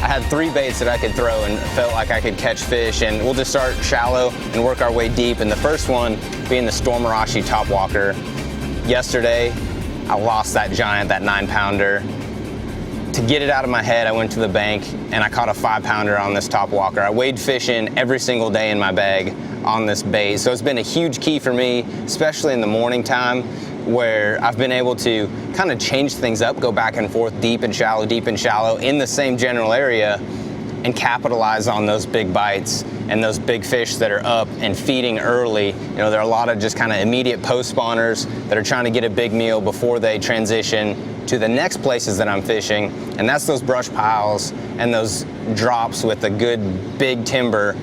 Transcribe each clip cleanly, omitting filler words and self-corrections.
I had 3 baits that I could throw and felt like I could catch fish, and we'll just start shallow and work our way deep. And the first one being the Stormarashi top walker. Yesterday, I lost that giant, that 9-pounder. To get it out of my head, I went to the bank and I caught a 5-pounder on this top walker. I wade fish in every single day in my bag on this bait. So it's been a huge key for me, especially in the morning time, where I've been able to kind of change things up, go back and forth, deep and shallow in the same general area, and capitalize on those big bites and those big fish that are up and feeding early. You know, there are a lot of just kind of immediate post spawners that are trying to get a big meal before they transition to the next places that I'm fishing, and that's those brush piles and those drops with a good big timber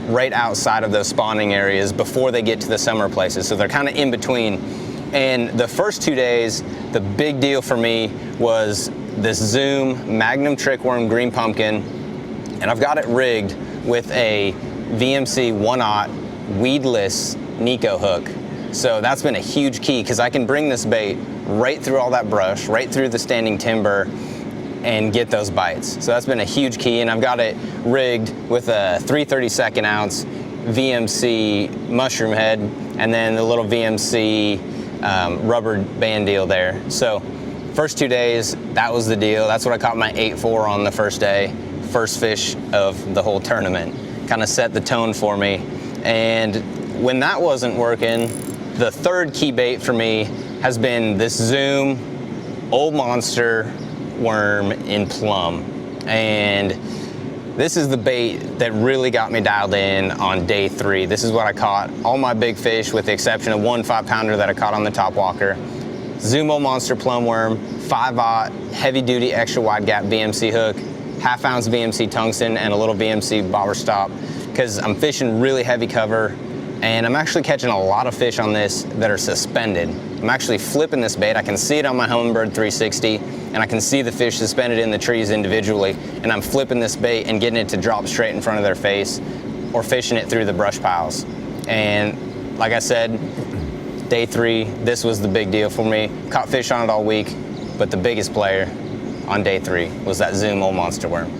right outside of those spawning areas before they get to the summer places. So they're kind of in between. And the first 2 days, the big deal for me was this Zoom Magnum Trickworm Green Pumpkin, and I've got it rigged with a VMC 1/0 weedless Nico hook. So that's been a huge key, because I can bring this bait right through all that brush, right through the standing timber, and get those bites. So that's been a huge key, and I've got it rigged with a 3/32 ounce VMC mushroom head, and then the little VMC rubber band deal there. So first 2 days, that was the deal. That's what I caught my 8.4 on the first day, first fish of the whole tournament. Kind of set the tone for me. And when that wasn't working, the third key bait for me has been this Zoom Old Monster worm in plum. And this is the bait that really got me dialed in on day 3. This is what I caught all my big fish, with the exception of one 5-pounder that I caught on the top walker. Zoom Old Monster plum worm, 5/0 heavy duty extra wide gap VMC hook, 1/2 ounce VMC tungsten, and a little VMC bobber stop, because I'm fishing really heavy cover, and I'm actually catching a lot of fish on this that are suspended. I'm actually flipping this bait. I can see it on my Humminbird 360, and I can see the fish suspended in the trees individually, and I'm flipping this bait and getting it to drop straight in front of their face, or fishing it through the brush piles. And like I said, day 3, this was the big deal for me. Caught fish on it all week, but the biggest player on day 3 was that Zoom Old Monster worm.